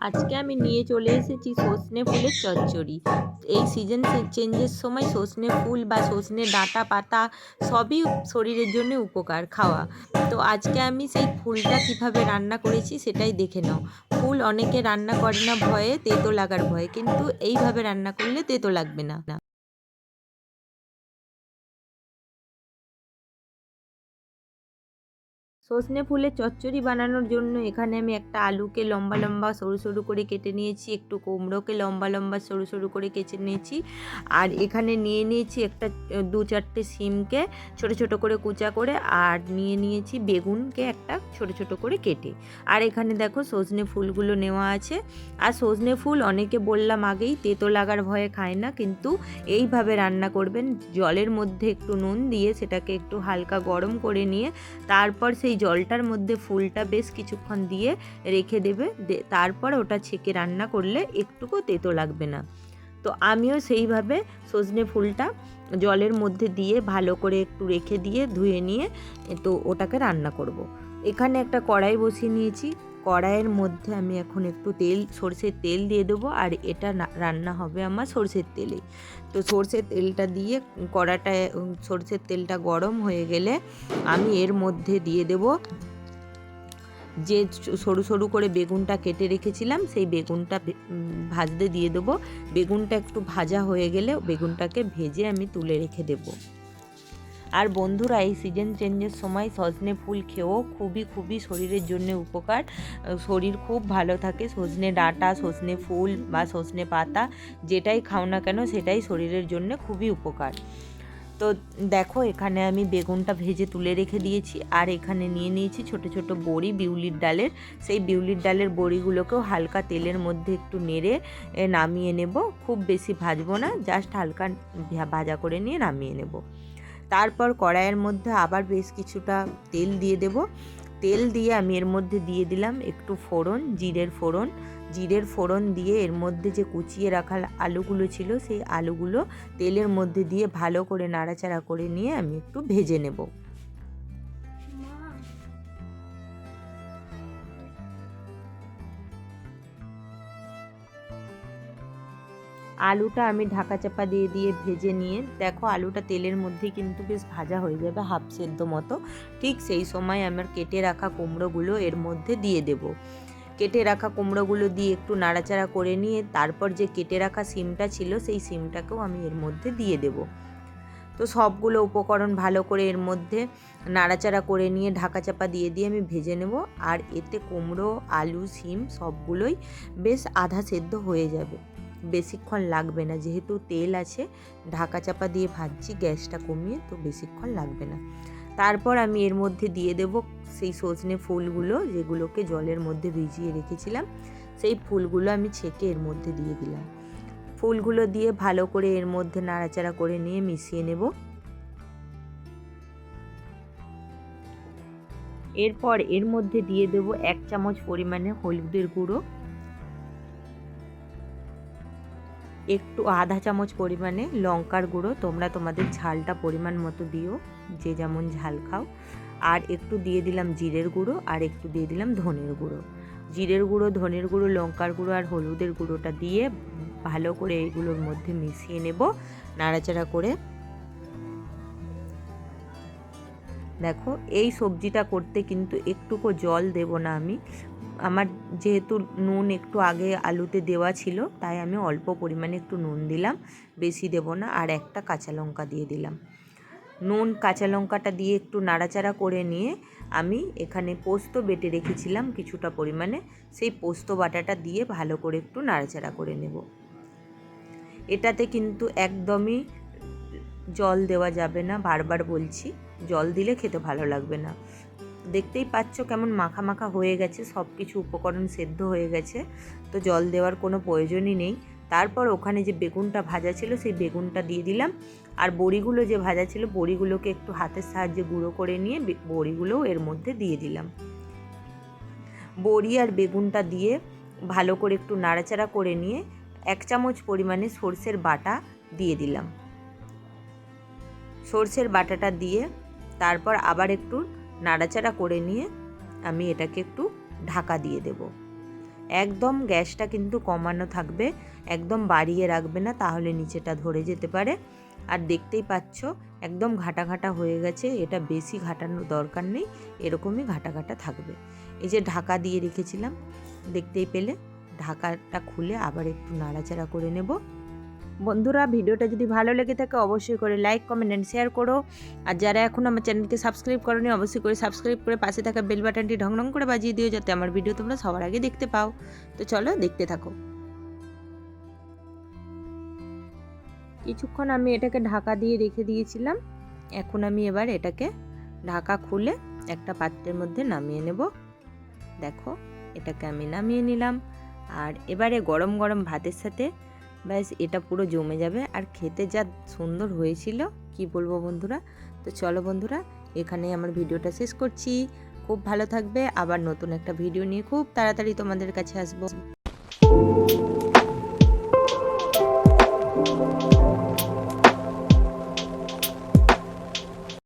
আজকে আমি নিয়ে চলে এসেছি সজনে ফুলের চচ্চড়ি। এই সিজন চেঞ্জের সময় সজনে ফুল বা সজনে ডাঁটা পাতা সবই শরীরের জন্য উপকার খাওয়া। তো আজকে আমি সেই ফুলটা কিভাবে রান্না করেছি সেটাই দেখে নাও। ফুল অনেকে রান্না করে না ভয়ে, তেতো লাগার ভয়ে, কিন্তু এইভাবে রান্না করলে তেতো লাগবে না। সজনে ফুলের চচ্চড়ি বানানোর জন্য এখানে আমি একটা আলুকে লম্বা লম্বা সরু সরু করে কেটে নিয়েছি, একটু কুমড়োকে লম্বা লম্বা সরু সরু করে কেটে নিয়েছি, আর এখানে নিয়ে নিয়েছি একটা 2-4টে সিমকে ছোট ছোট করে কুচা করে, আর নিয়ে নিয়েছি বেগুনকে একটা ছোট ছোট করে কেটে। আর এখানে দেখো সজনে ফুলগুলো নেওয়া আছে। আর সজনে ফুল অনেকে বললাম আগেই তেতো লাগার ভয়ে খায় না, কিন্তু এইভাবে রান্না করবেন, জলের মধ্যে একটু নুন দিয়ে সেটাকে একটু হালকা গরম করে নিয়ে তারপর সেই জলটার মধ্যে ফুলটা বেশ কিছুক্ষণ দিয়ে রেখে দেবে, তারপর ওটা ছেঁকে রান্না করলে একটুকু তেতো লাগবে না। তো আমিও সেইভাবে সজনে ফুলটা জলের মধ্যে দিয়ে ভালো করে একটু রেখে দিয়ে ধুয়ে নিয়ে তো ওটাকে রান্না করব। এখানে একটা কড়াই বসিয়ে নিয়েছি। কড়াইয়ের মধ্যে আমি এখন একটু সরষের তেল দিয়ে দেবো, আর এটা রান্না হবে আমার সরষের তেলেই। তো সরষের তেলটা দিয়ে কড়াটায় সরষের তেলটা গরম হয়ে গেলে আমি এর মধ্যে দিয়ে দেব যে সরু সরু করে বেগুনটা কেটে রেখেছিলাম, সেই বেগুনটা ভাজতে দিয়ে দেবো। বেগুনটা একটু ভাজা হয়ে গেলে বেগুনটাকে ভেজে আমি তুলে রেখে দেবো। আর বন্ধুরা, এই সিজন চেঞ্জের সময় সজনে ফুল খেয়েও খুবই শরীরের জন্য উপকার, শরীর খুব ভালো থাকে। সজনে ডাঁটা, সজনে ফুল বা সজনে পাতা যেটাই খাও না কেন সেটাই শরীরের জন্য খুবই উপকার। তো দেখো, এখানে আমি বেগুনটা ভেজে তুলে রেখে দিয়েছি, আর এখানে নিয়ে নিয়েছি ছোট ছোট বড়ি বিউলির ডালের। সেই বিউলির ডালের বড়িগুলোকেও হালকা তেলের মধ্যে একটু নেড়ে নামিয়ে নেব। খুব বেশি ভাজবো না, জাস্ট হালকা ভাজা করে নিয়ে নামিয়ে নেব। তারপর কড়াইয়ের মধ্যে আবার বেশ কিছুটা তেল দিয়ে দেব। তেল দিয়ে আমি এর মধ্যে দিয়ে দিলাম একটু ফোড়ন, জিরের ফোড়ন দিয়ে এর মধ্যে যে কুচিয়ে রাখা আলুগুলো ছিল সেই আলুগুলো তেলের মধ্যে দিয়ে ভালো করে নাড়াচাড়া করে নিয়ে আমি একটু ভেজে নেব। আলুটা আমি ঢাকা চাপা দিয়ে দিয়ে ভেজে নিয়ে দেখো, আলুটা তেলের মধ্যে কিন্তু বেশ ভাজা হয়ে যাবে, হাফ সেদ্ধ মতো। ঠিক সেই সময় আমার কেটে রাখা কুমড়োগুলো এর মধ্যে দিয়ে দেব। কেটে রাখা কুমড়োগুলো দিয়ে একটু নাড়াচাড়া করে নিয়ে তারপর যে কেটে রাখা সিমটা ছিল সেই সিমটাকেও আমি এর মধ্যে দিয়ে দেব। তো সবগুলো উপকরণ ভালো করে এর মধ্যে নাড়াচাড়া করে নিয়ে ঢাকা চাপা দিয়ে দিয়ে আমি ভেজে নেব। আর এতে কুমড়ো, আলু, সিম সবগুলোই বেশ আধা সেদ্ধ হয়ে যাবে, বেশিক্ষণ লাগবে না। যেহেতু তেল আছে, ঢাকা চাপা দিয়ে ভাজছি গ্যাসটা কমিয়ে, তো বেশিক্ষণ লাগবে না। তারপর আমি এর মধ্যে দিয়ে দেব সেই সজনে ফুলগুলো, যেগুলোকে জলের মধ্যে ভিজিয়ে রেখেছিলাম। সেই ফুলগুলো আমি ছেঁকে এর মধ্যে দিয়ে দিলাম। ফুলগুলো দিয়ে ভালো করে এর মধ্যে নাড়াচাড়া করে নিয়ে মিশিয়ে নেব। এরপর এর মধ্যে দিয়ে দেব 1 চামচ পরিমাণে হলুদের গুঁড়ো, একটু আধা চামচ পরিমাণে লঙ্কার গুঁড়ো, তোমরা তোমাদের ঝালটা পরিমাণ মতো দিও, যে যেমন ঝাল খাও। আর একটু দিয়ে দিলাম জিরের গুঁড়ো, আর একটু দিয়ে দিলাম ধনের গুঁড়ো। জিরের গুঁড়ো, ধনের গুঁড়ো, লঙ্কার গুঁড়ো আর হলুদের গুঁড়োটা দিয়ে ভালো করে এগুলোর মধ্যে মিশিয়ে নেব নাড়াচাড়া করে। দেখো, এই সবজিটা করতে কিন্তু একটুকু জল দেব না আমি। আমার যেহেতু নুন একটু আগে আলুতে দেওয়া ছিল, তাই আমি অল্প পরিমাণে একটু নুন দিলাম, বেশি দেব না। আর একটা কাঁচা লঙ্কা দিয়ে দিলাম। নুন, কাঁচা লঙ্কাটা দিয়ে একটু নাড়াচাড়া করে নিয়ে আমি এখানে পোস্ত বেটে রেখেছিলাম কিছুটা পরিমাণে, সেই পোস্ত বাটাটা দিয়ে ভালো করে একটু নাড়াচাড়া করে নেব। এটাতে কিন্তু একদমই জল দেওয়া যাবে না, বারবার বলছি, জল দিলে খেতে ভালো লাগবে না। দেখতেই পাচ্ছ কেমন মাখা মাখা হয়ে গেছে, সব কিছু উপকরণ সেদ্ধ হয়ে গেছে, তো জল দেওয়ার কোনো প্রয়োজনই নেই। তারপর ওখানে যে বেগুনটা ভাজা ছিল সেই বেগুনটা দিয়ে দিলাম, আর বড়িগুলো যে ভাজা ছিল বড়িগুলোকে একটু হাতের সাহায্যে গুঁড়ো করে নিয়ে বড়িগুলোও এর মধ্যে দিয়ে দিলাম। বড়ি আর বেগুনটা দিয়ে ভালো করে একটু নাড়াচাড়া করে নিয়ে 1 চামচ পরিমাণে সর্ষের বাটা দিয়ে দিলাম। সর্ষের বাটাটা দিয়ে তারপর আবার একটু নাড়াচাড়া করে নিয়ে আমি এটাকে একটু ঢাকা দিয়ে দেব। একদম গ্যাসটা কিন্তু কমানো থাকবে, একদম বাড়িয়ে রাখবে না, তাহলে নিচেটা ধরে যেতে পারে। আর দেখতেই পাচ্ছ একদম ঘাটা ঘাটা হয়ে গেছে, এটা বেশি ঘাটানোর দরকার নেই, এরকমই ঘাটা ঘাটা থাকবে। এই যে ঢাকা দিয়ে রেখেছিলাম, দেখতেই পেলে, ঢাকাটা খুলে আবার একটু নাড়াচাড়া করে নেব। বন্ধুরা, ভিডিওটা যদি ভালো লেগে থাকে অবশ্যই করে লাইক, কমেন্ট অ্যান্ড শেয়ার করো। আর যারা এখন আমার চ্যানেলকে সাবস্ক্রাইব করোনি অবশ্যই করে সাবস্ক্রাইব করে পাশে থাকা বেল বাটনটি ঢং ঢং করে বাজিয়ে দিও, যাতে আমার ভিডিও তোমরা সবার আগে দেখতে পাও। তো চলো দেখতে থাকো। কিছুক্ষণ আমি এটাকে ঢাকা দিয়ে রেখে দিয়েছিলাম। এখন আমি এবার এটাকে ঢাকা খুলে একটা পাত্রের মধ্যে নামিয়ে নেব। দেখো, এটাকে আমি নামিয়ে নিলাম। আর এবারে গরম গরম ভাতের সাথে ব্যাস এটা পুরো জমে যাবে। আর খেতে যা সুন্দর হয়েছিল কি বলবো বন্ধুরা। তো চলো বন্ধুরা, এখানেই আমার ভিডিওটা শেষ করছি। খুব ভালো থাকবে, আবার নতুন একটা ভিডিও নিয়ে খুব তাড়াতাড়ি তোমাদের কাছে আসবো।